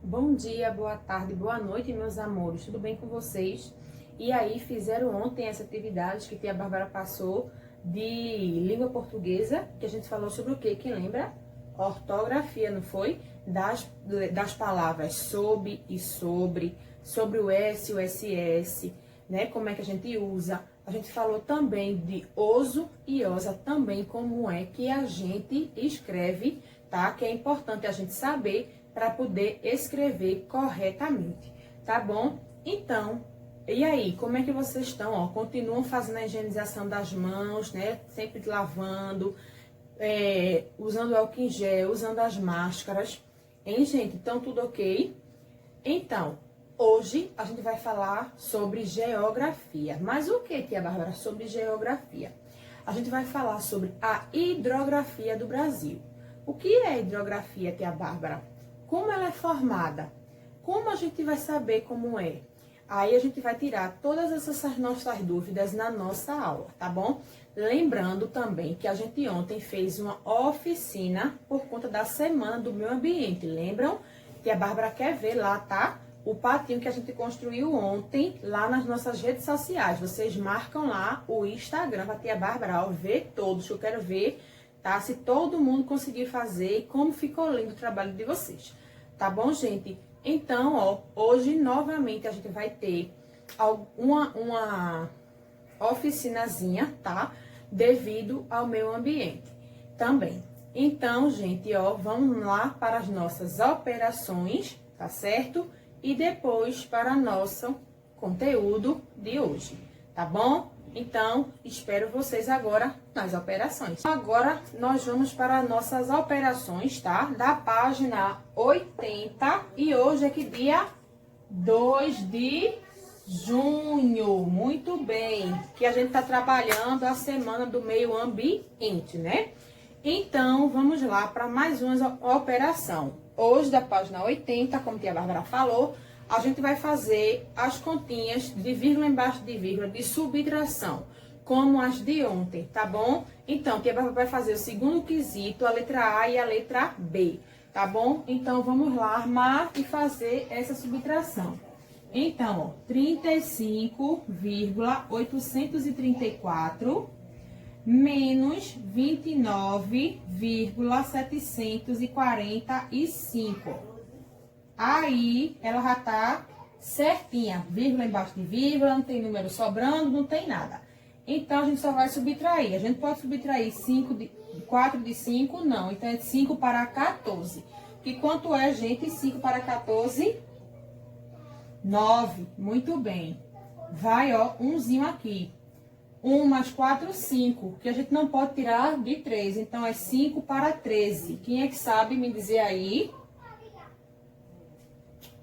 Bom dia, boa tarde, boa noite, meus amores. Tudo bem com vocês? E aí, fizeram ontem essa atividade que a Bárbara passou de língua portuguesa, que a gente falou sobre o quê? Quem lembra? Ortografia, não foi? Das palavras sob e sobre o S e o SS, né? Como é que a gente usa. A gente falou também de oso e osa também, como é que a gente escreve, tá? Que é importante a gente saber para poder escrever corretamente, tá bom? Então, e aí, como é que vocês estão? Ó, continuam fazendo a higienização das mãos, né? Sempre lavando, usando álcool em gel, usando as máscaras. Hein, gente? Então, tudo ok? Então, hoje a gente vai falar sobre geografia. Mas o que, tia Bárbara, sobre geografia? A gente vai falar sobre a hidrografia do Brasil. O que é a hidrografia, tia Bárbara? Como ela é formada? Como a gente vai saber como é? Aí a gente vai tirar todas essas nossas dúvidas na nossa aula, tá bom? Lembrando também que a gente ontem fez uma oficina por conta da Semana do Meio Ambiente. Lembram? Que a Bárbara quer ver lá, tá? O patinho que a gente construiu ontem lá nas nossas redes sociais. Vocês marcam lá o Instagram pra tia Bárbara, ó, ver todos, que eu quero ver, tá? Se todo mundo conseguir fazer e como ficou lindo o trabalho de vocês. Tá bom, gente? Então, ó, hoje novamente a gente vai ter uma oficinazinha, tá? Devido ao meio ambiente também. Então, gente, ó, vamos lá para as nossas operações, tá certo? E depois para nosso conteúdo de hoje, tá bom? Então, espero vocês agora nas operações. Agora, nós vamos para nossas operações, tá? Da página 80. E hoje é que dia 2 de junho. Muito bem. Que a gente tá trabalhando a Semana do Meio Ambiente, né? Então, vamos lá para mais uma operação. Hoje, da página 80, como a tia Bárbara falou, a gente vai fazer as continhas de vírgula embaixo de vírgula, de subtração, como as de ontem, tá bom? Então, a tia Bárbara vai fazer o segundo quesito, a letra A e a letra B, tá bom? Então, vamos lá armar e fazer essa subtração. Então, ó, 35,834 menos 29,745. Aí, ela já tá certinha, vírgula embaixo de vírgula, não tem número sobrando, não tem nada. Então, a gente só vai subtrair. A gente pode subtrair 4 de 5? Não. Então, é 5 para 14. Que quanto é, gente? 5 para 14? 9. Muito bem. Vai, ó, umzinho aqui. 1 mais 4, 5. Que a gente não pode tirar de 3. Então, é 5 para 13. Quem é que sabe me dizer aí?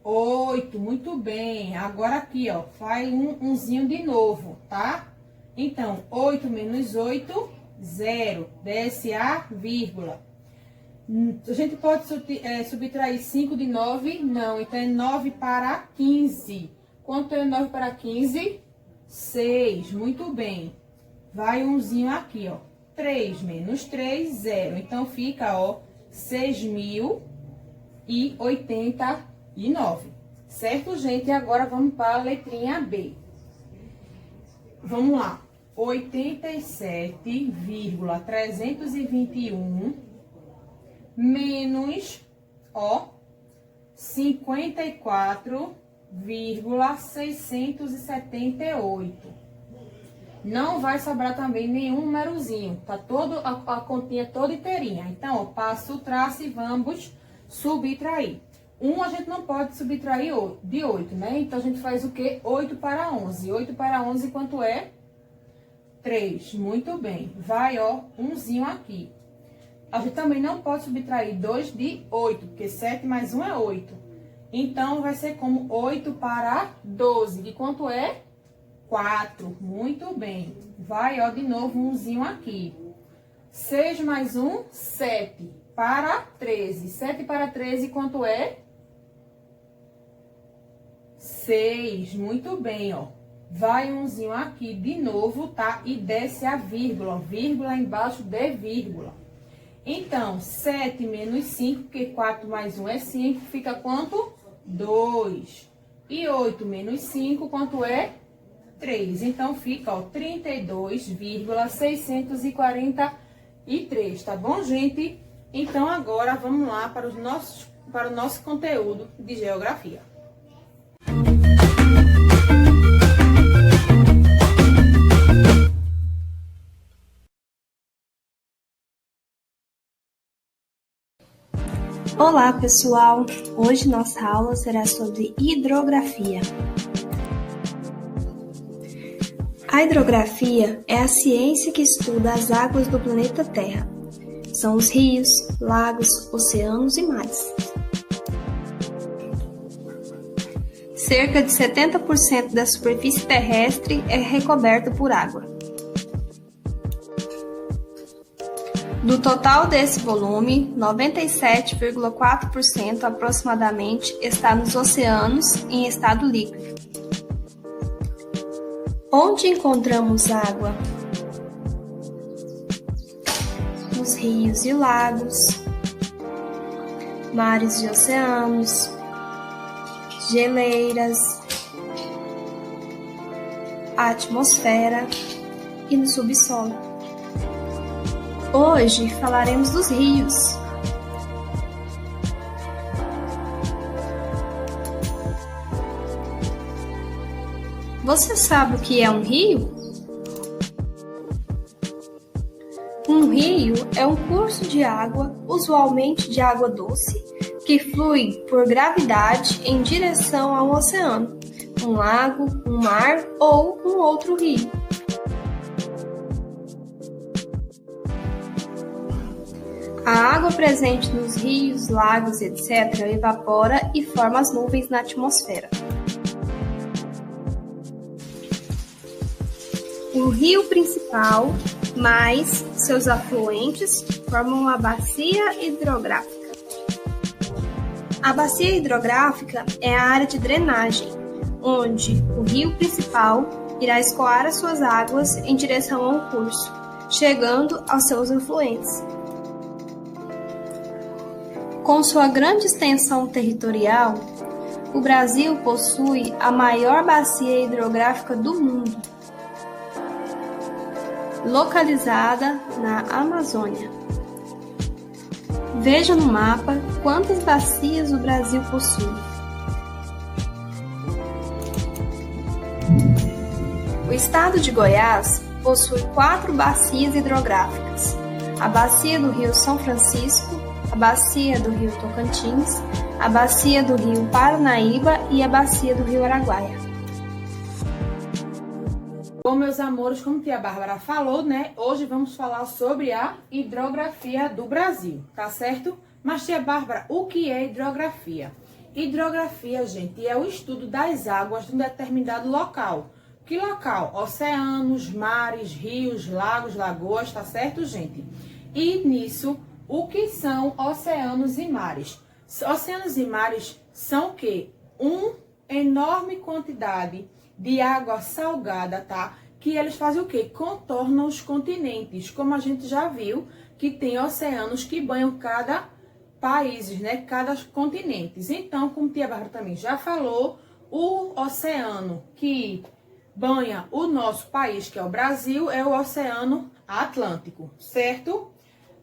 8, muito bem. Agora aqui, ó, faz umzinho de novo, tá? Então, 8 menos 8, 0. Desce a vírgula. A gente pode subtrair 5 de 9? Não. Então, é 9 para 15. Quanto é 9 para 15? 6. Muito bem. Vai umzinho aqui, ó. 3 menos 3, 0. Então, fica, ó, 6.089. Certo, gente? E agora vamos para a letrinha B. Vamos lá. 87,321 menos, ó, 54,678. Não vai sobrar também nenhum númerozinho. Tá todo a continha toda inteirinha. Então, ó, passo o traço e vamos subtrair. A gente não pode subtrair de 8, né? Então, a gente faz o quê? 8 para 11. 8 para 11, quanto é? 3. Muito bem. Vai, ó, umzinho aqui. A gente também não pode subtrair 2 de 8, porque 7 mais 1 é 8. Então, vai ser como 8 para 12. De quanto é? 4. Muito bem. Vai, ó, de novo, umzinho aqui. 6 mais 1, 7. Para 13. 7 para 13, quanto é? 6. Muito bem, ó. Vai umzinho aqui de novo, tá? E desce a vírgula. Vírgula embaixo de vírgula. Então, 7 menos 5, porque 4 mais 1 é 5, fica quanto? 2. E 8 menos 5, quanto é? 3. Então, fica, ó, 32,643, tá bom, gente? Então, agora, vamos lá para o nosso conteúdo de geografia. Olá, pessoal! Hoje nossa aula será sobre hidrografia. A hidrografia é a ciência que estuda as águas do planeta Terra. São os rios, lagos, oceanos e mares. Cerca de 70% da superfície terrestre é recoberta por água. Do total desse volume, 97,4% aproximadamente está nos oceanos em estado líquido. Onde encontramos água? Nos rios e lagos, mares e oceanos, geleiras, a atmosfera e no subsolo. Hoje falaremos dos rios. Você sabe o que é um rio? Um rio é um curso de água, usualmente de água doce, que flui por gravidade em direção ao oceano, um lago, um mar ou um outro rio. A água presente nos rios, lagos, etc., evapora e forma as nuvens na atmosfera. O rio principal, mais seus afluentes, formam a bacia hidrográfica. A bacia hidrográfica é a área de drenagem, onde o rio principal irá escoar as suas águas em direção ao curso, chegando aos seus afluentes. Com sua grande extensão territorial, o Brasil possui a maior bacia hidrográfica do mundo, localizada na Amazônia. Veja no mapa quantas bacias o Brasil possui. O estado de Goiás possui 4 bacias hidrográficas: a bacia do Rio São Francisco, a bacia do Rio Tocantins, a bacia do Rio Paranaíba e a bacia do Rio Araguaia. Bom, meus amores, como tia Bárbara falou, né? Hoje vamos falar sobre a hidrografia do Brasil, tá certo? Mas, tia Bárbara, o que é hidrografia? Hidrografia, gente, é o estudo das águas de um determinado local. Que local? Oceanos, mares, rios, lagos, lagoas, tá certo, gente? E nisso, o que são oceanos e mares? Oceanos e mares são o quê? Uma enorme quantidade de água salgada, tá? Que eles fazem o quê? Contornam os continentes, como a gente já viu, que tem oceanos que banham cada país, né? Cada continente. Então, como tia Bárbara também já falou, o oceano que banha o nosso país, que é o Brasil, é o Oceano Atlântico, certo?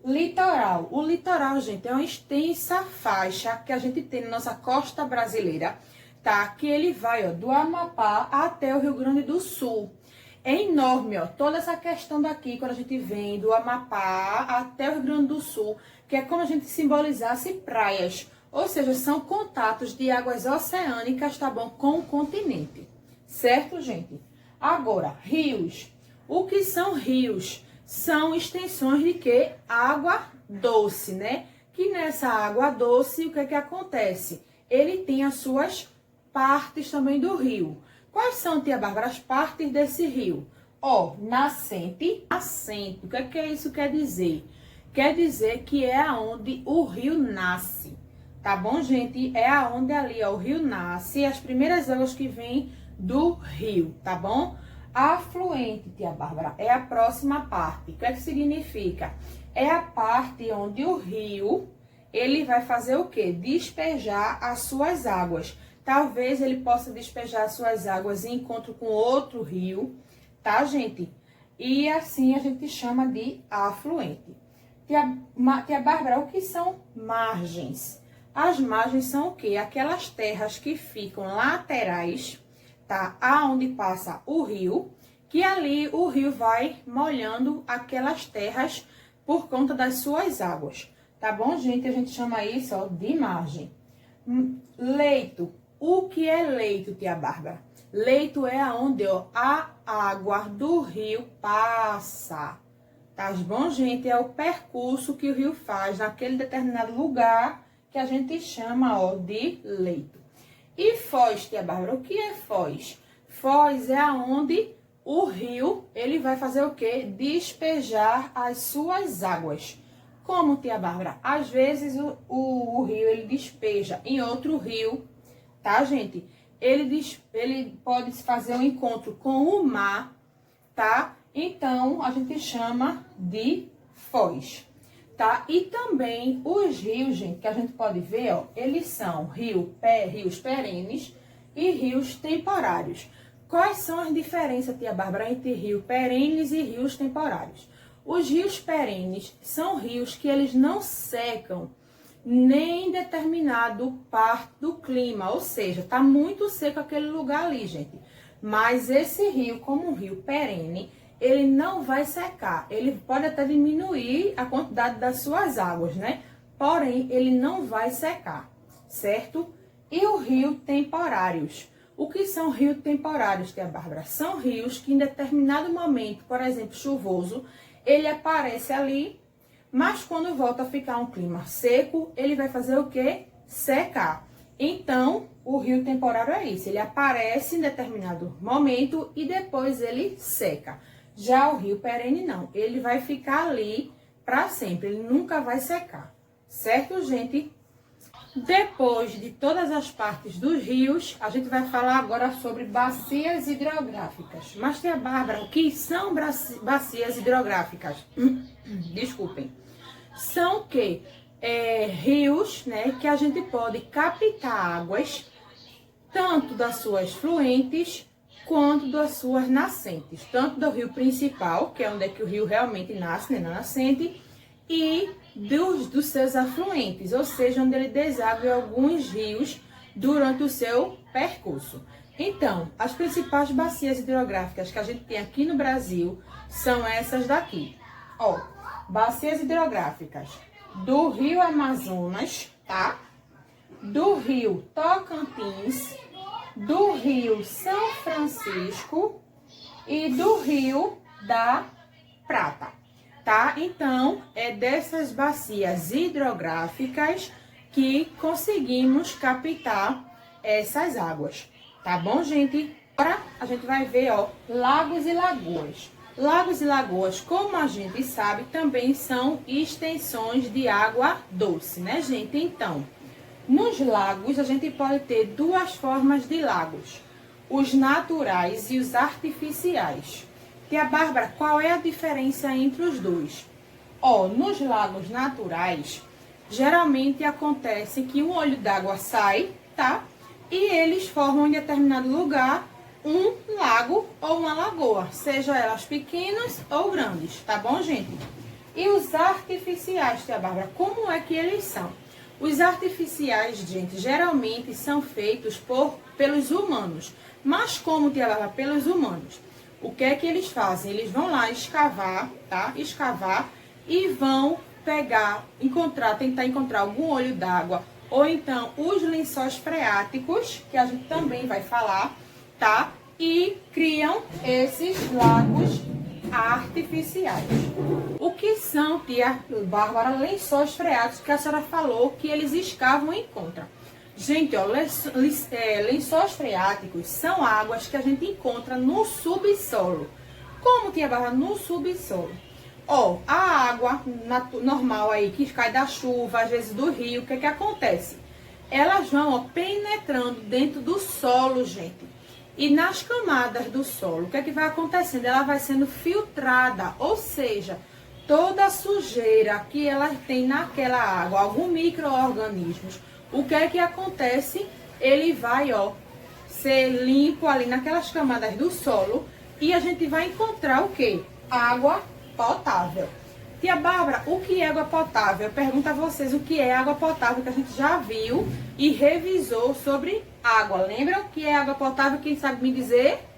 Litoral. O litoral, gente, é uma extensa faixa que a gente tem na nossa costa brasileira, tá? Que ele vai, ó, do Amapá até o Rio Grande do Sul. É enorme, ó, toda essa questão daqui, quando a gente vem do Amapá até o Rio Grande do Sul, que é como a gente simbolizasse praias. Ou seja, são contatos de águas oceânicas, tá bom? Com o continente. Certo, gente? Agora, rios. O que são rios? São extensões de quê? Água doce, né? Que nessa água doce, o que é que acontece? Ele tem as suas partes também do rio. Quais são, tia Bárbara, as partes desse rio? Ó, nascente. Nascente, o que é isso quer dizer? Quer dizer que é aonde o rio nasce, tá bom, gente? É aonde ali, ó, o rio nasce, as primeiras águas que vêm do rio, tá bom? Afluente, tia Bárbara, é a próxima parte. O que é que significa? É a parte onde o rio, ele vai fazer o quê? Despejar as suas águas. Talvez ele possa despejar as suas águas em encontro com outro rio, tá, gente? E assim a gente chama de afluente. Tia Bárbara, o que são margens? As margens são o quê? Aquelas terras que ficam laterais, tá? Aonde passa o rio, que ali o rio vai molhando aquelas terras por conta das suas águas. Tá bom, gente? A gente chama isso, ó, de margem. Leito. O que é leito, tia Bárbara? Leito é aonde, ó, a água do rio passa. Tá bom, gente? É o percurso que o rio faz naquele determinado lugar que a gente chama, ó, de leito. E foz, tia Bárbara, o que é foz? Foz é aonde o rio, ele vai fazer o quê? Despejar as suas águas. Como, tia Bárbara? Às vezes o rio, ele despeja em outro rio, tá, gente? Ele pode fazer um encontro com o mar, tá? Então, a gente chama de foz, tá? E também os rios, gente, que a gente pode ver, ó, eles são rios perenes e rios temporários. Quais são as diferenças, tia Bárbara, entre rios perenes e rios temporários? Os rios perenes são rios que eles não secam nem em determinado parte do clima, ou seja, tá muito seco aquele lugar ali, gente. Mas esse rio, como um rio perene, ele não vai secar. Ele pode até diminuir a quantidade das suas águas, né? Porém, ele não vai secar, certo? E o rio temporários. O que são rios temporários, tia Bárbara? São rios que em determinado momento, por exemplo, chuvoso, ele aparece ali, mas quando volta a ficar um clima seco, ele vai fazer o quê? Secar. Então, o rio temporário é isso. Ele aparece em determinado momento e depois ele seca. Já o rio perene não. Ele vai ficar ali para sempre. Ele nunca vai secar. Certo, gente? Depois de todas as partes dos rios, a gente vai falar agora sobre bacias hidrográficas. Mas, tia Bárbara, o que são bacias hidrográficas? Desculpem. São o quê? Rios, né, que a gente pode captar águas, tanto das suas fluentes, quanto das suas nascentes. Tanto do rio principal, que é onde é que o rio realmente nasce, né, na nascente, e dos seus afluentes, ou seja, onde ele deságua em alguns rios durante o seu percurso. Então, as principais bacias hidrográficas que a gente tem aqui no Brasil são essas daqui. Ó, bacias hidrográficas do Rio Amazonas, tá? Do Rio Tocantins, do Rio São Francisco e do Rio da Prata, tá? Então, é dessas bacias hidrográficas que conseguimos captar essas águas, tá bom, gente? Agora, a gente vai ver, ó, lagos e lagoas. Lagos e lagoas, como a gente sabe, também são extensões de água doce, né, gente? Então, nos lagos, a gente pode ter duas formas de lagos, os naturais e os artificiais. Tia Bárbara, qual é a diferença entre os dois? Ó, nos lagos naturais, geralmente acontece que um olho d'água sai, tá? E eles formam em determinado lugar um lago ou uma lagoa, seja elas pequenas ou grandes, tá bom, gente? E os artificiais, tia Bárbara, como é que eles são? Os artificiais, gente, geralmente são feitos pelos humanos. Mas como, tia Bárbara, pelos humanos? O que é que eles fazem? Eles vão lá escavar, tá? Escavar e vão tentar encontrar algum olho d'água ou então os lençóis freáticos, que a gente também vai falar, tá? E criam esses lagos artificiais. O que são, tia Bárbara, lençóis freáticos que a senhora falou que eles escavam e encontram? Gente, ó, lençóis freáticos são águas que a gente encontra no subsolo. Como, tia Bárbara, no subsolo? Ó, a água normal aí que cai da chuva, às vezes do rio, o que é que acontece? Elas vão, ó, penetrando dentro do solo, gente. E nas camadas do solo, o que é que vai acontecendo? Ela vai sendo filtrada, ou seja, toda a sujeira que ela tem naquela água, algum micro-organismos, o que é que acontece? Ele vai, ó, ser limpo ali naquelas camadas do solo e a gente vai encontrar o quê? Água potável. Tia Bárbara, o que é água potável? Eu pergunto a vocês o que é água potável, que a gente já viu e revisou sobre água. Lembram o que é água potável? Quem sabe me dizer?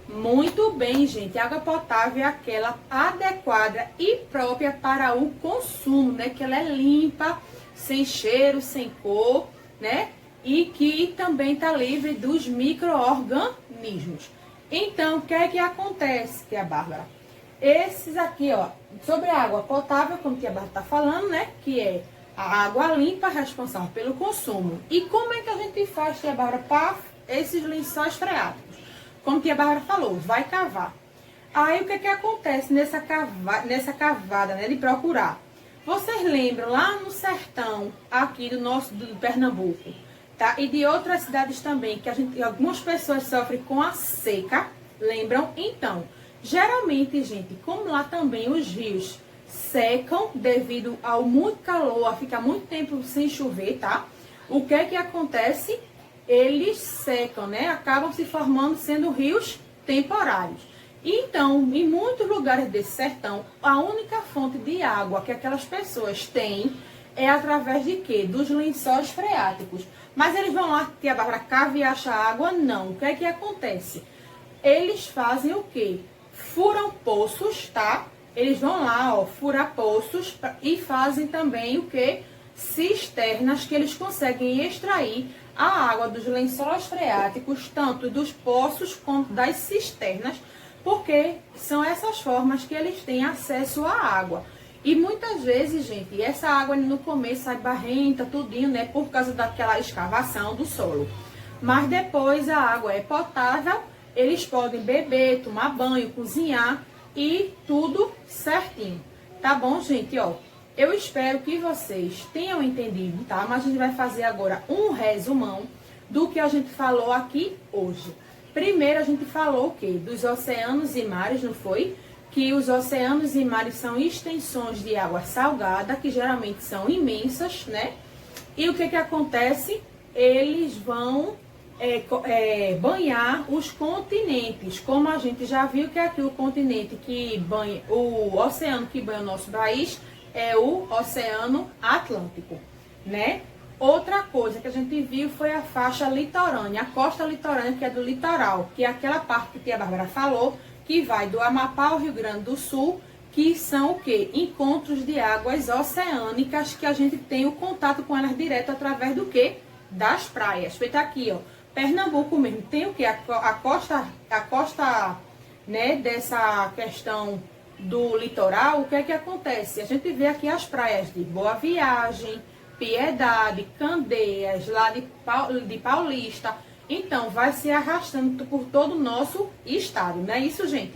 Muito bem, gente. Água potável é aquela adequada e própria para o consumo, né? Que ela é limpa, sem cheiro, sem cor, né? E que também está livre dos micro-organismos. Então, o que é que acontece, tia Bárbara? Esses aqui, ó, sobre a água potável, como a tia Bárbara está falando, né? Que é a água limpa responsável pelo consumo. E como é que a gente faz, tia Bárbara, para esses lençóis freáticos? Como a tia Bárbara falou, vai cavar. Aí, o que é que acontece nessa cavada, né? De procurar. Vocês lembram lá no sertão, aqui do Pernambuco, tá? E de outras cidades também, que algumas pessoas sofrem com a seca, lembram? Então, geralmente, gente, como lá também os rios secam devido ao muito calor, a ficar muito tempo sem chover, tá? O que é que acontece? Eles secam, né? Acabam se formando sendo rios temporários. Então, em muitos lugares desse sertão, a única fonte de água que aquelas pessoas têm é através de quê? Dos lençóis freáticos. Mas eles vão lá, tia Bárbara, cavar e achar água? Não. O que é que acontece? Eles fazem o quê? Furam poços, tá? Eles vão lá, ó, furar poços e fazem também o quê? Cisternas que eles conseguem extrair a água dos lençóis freáticos, tanto dos poços quanto das cisternas, porque são essas formas que eles têm acesso à água. E muitas vezes, gente, essa água no começo sai barrenta, tudinho, né, por causa daquela escavação do solo. Mas depois a água é potável, eles podem beber, tomar banho, cozinhar e tudo certinho. Tá bom, gente? Ó, eu espero que vocês tenham entendido, tá? Mas a gente vai fazer agora um resumão do que a gente falou aqui hoje. Primeiro, a gente falou o quê? Dos oceanos e mares, não foi? Que os oceanos e mares são extensões de água salgada, que geralmente são imensas, né? E o que que acontece? Eles vão banhar os continentes. Como a gente já viu que aqui o continente que banha, o oceano que banha o nosso país é o Oceano Atlântico, né? Outra coisa que a gente viu foi a faixa litorânea, a costa litorânea, que é do litoral, que é aquela parte que a tia Bárbara falou, que vai do Amapá ao Rio Grande do Sul, que são o quê? Encontros de águas oceânicas, que a gente tem o contato com elas direto através do quê? Das praias. Feita aqui, ó, Pernambuco mesmo, tem o quê? A costa, né, dessa questão do litoral, o que é que acontece? A gente vê aqui as praias de Boa Viagem, Piedade, Candeias, lá de Paulista. Então, vai se arrastando por todo o nosso estado, não é isso, gente?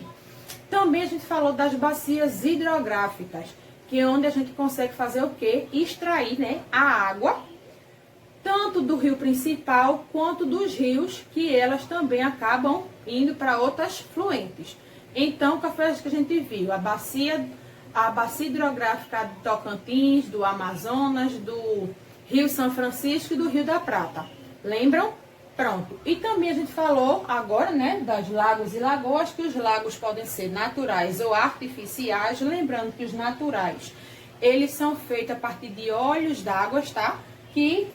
Também a gente falou das bacias hidrográficas, que é onde a gente consegue fazer o quê? Extrair, né, a água, tanto do rio principal, quanto dos rios, que elas também acabam indo para outras fluentes. Então, qual foi a que a gente viu? A bacia hidrográfica do Tocantins, do Amazonas, do Rio São Francisco e do Rio da Prata. Lembram? Pronto. E também a gente falou agora, né, das lagos e lagoas, que os lagos podem ser naturais ou artificiais. Lembrando que os naturais, eles são feitos a partir de olhos d'água, tá? Que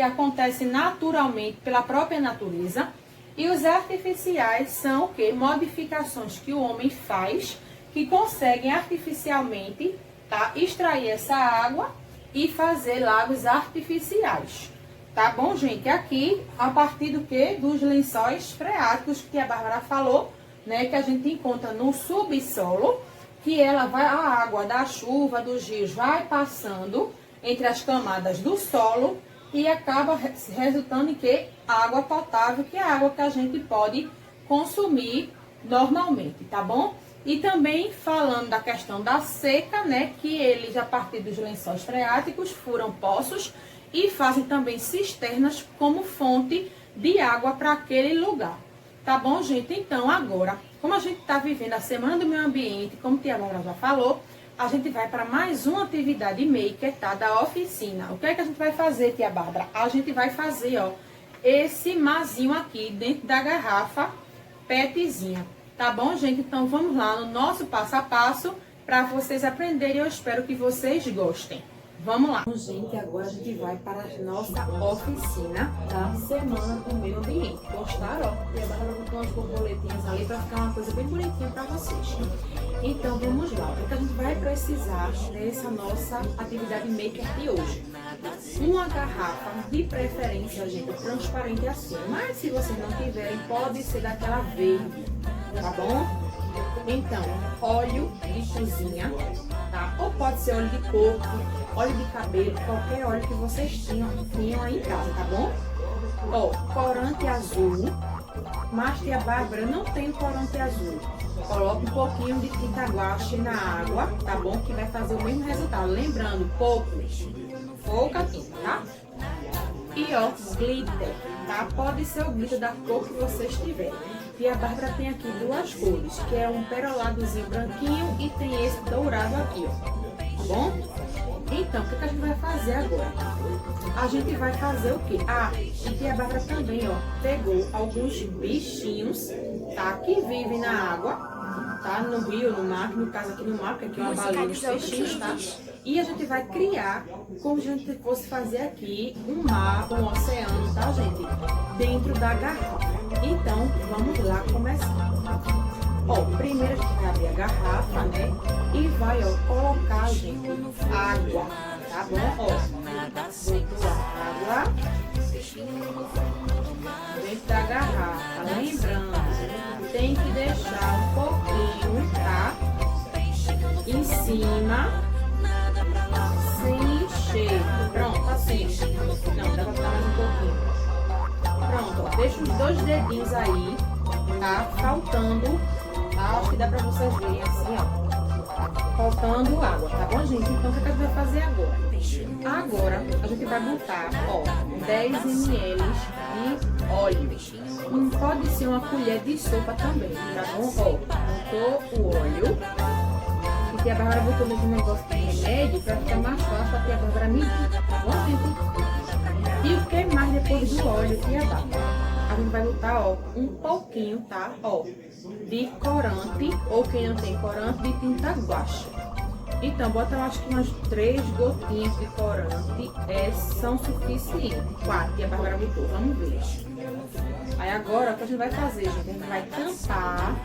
acontecem naturalmente pela própria natureza. E os artificiais são o quê? Modificações que o homem faz, que conseguem artificialmente, tá, extrair essa água e fazer lagos artificiais. Tá bom, gente? Aqui, a partir do quê? Dos lençóis freáticos, que a Bárbara falou, né? Que a gente encontra no subsolo, que ela vai, a água da chuva, dos rios, vai passando entre as camadas do solo e acaba resultando em quê? Água potável, que é a água que a gente pode consumir normalmente, tá bom? E também falando da questão da seca, né? Que eles, a partir dos lençóis freáticos, furam poços e fazem também cisternas como fonte de água para aquele lugar. Tá bom, gente? Então, agora, como a gente tá vivendo a Semana do Meio Ambiente, como a tia Bárbara já falou, a gente vai para mais uma atividade maker, tá? Da oficina. O que é que a gente vai fazer, tia Bárbara? A gente vai fazer, ó, esse marzinho aqui dentro da garrafa petzinha. Tá bom, gente? Então, vamos lá no nosso passo a passo para vocês aprenderem. Eu espero que vocês gostem. Vamos lá. Gente, agora a gente vai para a nossa oficina da Semana do Meio Ambiente. Gostaram? Ó, e a Bárbara botou umas borboletinhas ali para ficar uma coisa bem bonitinha para vocês. Então, vamos lá. O que a gente vai precisar nessa nossa atividade maker de hoje? Uma garrafa, de preferência, gente, transparente assim. Mas se vocês não tiverem, pode ser daquela verde, tá bom? Então, óleo de cozinha, tá? Ou pode ser óleo de coco, óleo de cabelo, qualquer óleo que vocês tenham aí em casa, tá bom? Ó, corante azul, mas tia Bárbara não tem corante azul. Coloque um pouquinho de tinta guache na água, tá bom? Que vai fazer o mesmo resultado. Lembrando, pouca tinta, tá? E ó, glitter, tá? Pode ser o glitter da cor que vocês tiverem. E a Bárbara tem aqui duas cores, que é um peroladozinho branquinho e tem esse dourado aqui, ó. Tá bom? Então, o que a gente vai fazer agora? A gente vai fazer o quê? Ah, e a Bárbara também, ó, pegou alguns bichinhos, tá? Que vivem na água, tá? No rio, no mar, no caso aqui no mar, porque aqui é uma baleia dos peixinhos, tá? E a gente vai criar, como se a gente fosse fazer aqui, um mar, um oceano, tá, gente? Dentro da garrafa. Então, vamos lá começar. Ó, primeiro a gente vai abrir a garrafa, né? E vai, ó, colocar, gente, água, tá bom? Ó, botou a água dentro da garrafa. Lembrando, tem que deixar um pouquinho, tá? Em cima, sem encher. Pronto, assim. Não, dá pra botar mais um pouquinho. Pronto, ó, deixa os 2 dedinhos aí, tá? Faltando, tá? Acho que dá pra vocês verem assim, ó. Faltando água, tá bom, gente? Então, o que a gente vai fazer agora? Agora, a gente vai botar, ó, 10 ml de óleo. Pode ser uma colher de sopa também, tá bom? Ó, botou o óleo. E a Bárbara botou nesse negócio de remédio pra ficar mais fácil pra a Bárbara medir, tá bom, gente? E o que mais depois do óleo, tia Bárbara? A gente vai botar, ó, um pouquinho, tá? Ó, de corante, ou quem não tem corante, de tinta guache. Então, bota, eu acho que umas 3 gotinhas de corante são suficientes. 4, tia Bárbara botou, vamos ver. Aí agora, o que a gente vai fazer, gente? A gente vai tampar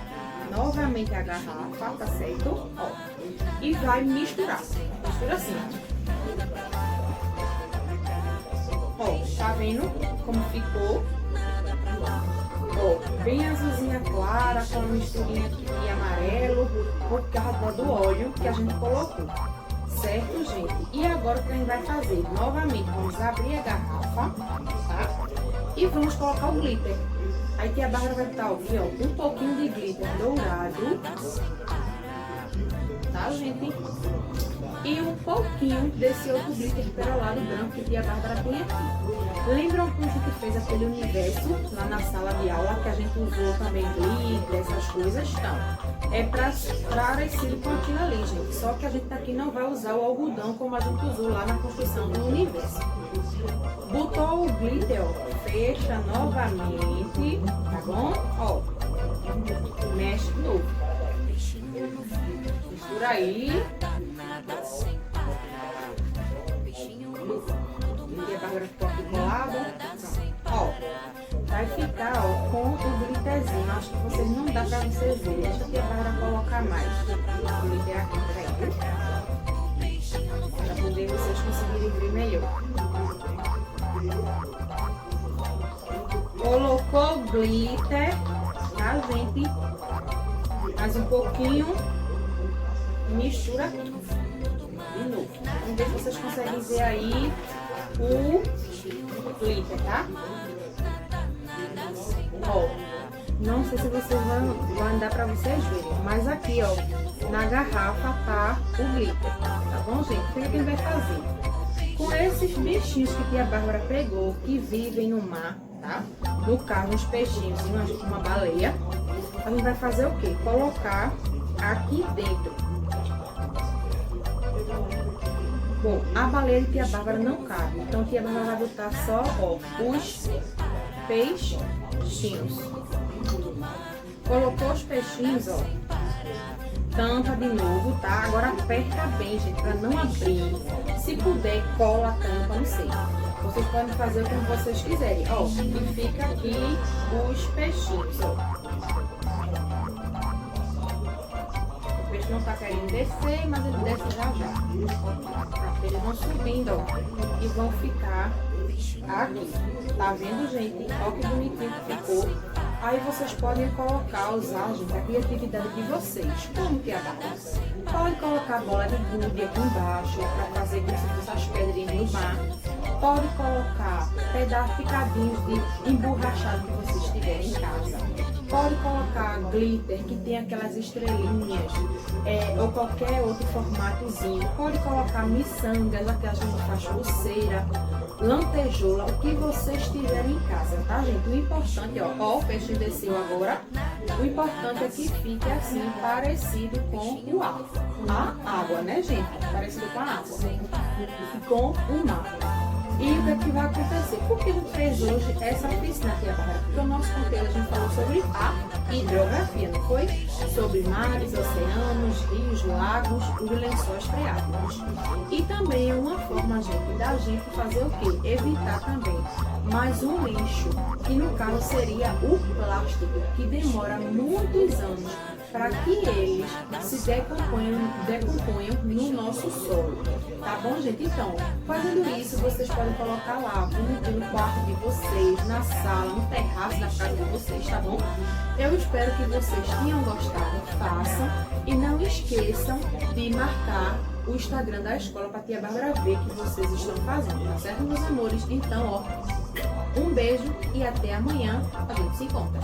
novamente a garrafa, tá certo? Ó, e vai misturar. Mistura assim. Ó, tá vendo como ficou? Ó, bem azulzinha clara, com a misturinha aqui de amarelo, por causa do óleo que a gente colocou. Certo, gente? E agora o que a gente vai fazer? Novamente, vamos abrir a garrafa, tá? E vamos colocar o glitter. Aí que a Bárbara vai botar aqui, ó, um pouquinho de glitter dourado, tá, gente? E um pouquinho desse outro glitter perolado branco que a Bárbara tem aqui. Lembram que a gente fez aquele universo lá na sala de aula, que a gente usou também glitter, essas coisas? Então, é para parecido com aquilo ali, gente. Só que a gente aqui não vai usar o algodão como a gente usou lá na construção do universo. Botou o glitter, ó, fecha novamente, tá bom? Ó, mexe de novo. Mistura aí. E a Bárbara ficou aqui colado. Ó, vai ficar, ó, com o glitterzinho. Acho que vocês não dá pra vocês verem. Deixa aqui a Bárbara colocar mais. O glitter aqui, peraí. Pra poder vocês conseguirem ver melhor. Colocou glitter, tá, gente? Mais um pouquinho. Mistura aqui. De novo. Vamos ver se vocês conseguem ver aí o glitter, tá? Ó, não sei se vocês vão dar pra vocês verem, mas aqui, ó, na garrafa tá o glitter, tá bom, gente? O que a gente vai fazer? Com esses bichinhos que tia Bárbara pegou, que vivem no mar, tá? No caso, uns peixinhos e uma baleia, a gente vai fazer o quê? Colocar aqui dentro. Bom, a baleia de tia Bárbara não cabe, então tia Bárbara vai botar só, ó, os peixinhos. Colocou os peixinhos, ó, tampa de novo, tá? Agora aperta bem, gente, pra não abrir. Se puder, cola a tampa no seio. Vocês podem fazer como vocês quiserem, ó, e fica aqui os peixinhos, ó. Não tá querendo descer, mas ele desce já já. Eles vão subindo, ó, e vão ficar aqui. Tá vendo, gente? Olha que bonitinho que ficou. Aí vocês podem colocar, usar, gente, a criatividade de vocês. Como que é a base? Pode colocar bola de gude aqui embaixo, para fazer como se fossem as pedrinhas do mar. Pode colocar pedaços picadinhos de emborrachado que vocês tiverem em casa. Pode colocar glitter, que tem aquelas estrelinhas, ou qualquer outro formatozinho. Pode colocar miçangas, aquelas que a gente faz pulseira, lantejoula, o que vocês tiverem em casa, tá, gente? O importante, ó, o peixe desceu agora. O importante é que fique assim, parecido com o ar. A água, né, gente? Parecido com a água. Com o mar. E o que é que vai acontecer? Por que a gente fez hoje essa piscina aqui, porque o nosso conteúdo a gente falou sobre a hidrografia, não foi? Sobre mares, oceanos, rios, lagos, os lençóis freáticos. E também é uma forma, gente, da gente fazer o quê? Evitar também mais um lixo, que no caso seria o plástico, que demora muitos anos para que eles se decomponham no nosso solo. Tá bom, gente? Então, fazendo isso, vocês podem colocar lá, no quarto de vocês, na sala, no terraço da casa de vocês, tá bom? Eu espero que vocês tenham gostado, façam e não esqueçam de marcar o Instagram da escola para a tia Bárbara ver que vocês estão fazendo, tá certo, meus amores? Então, ó, um beijo e até amanhã a gente se encontra.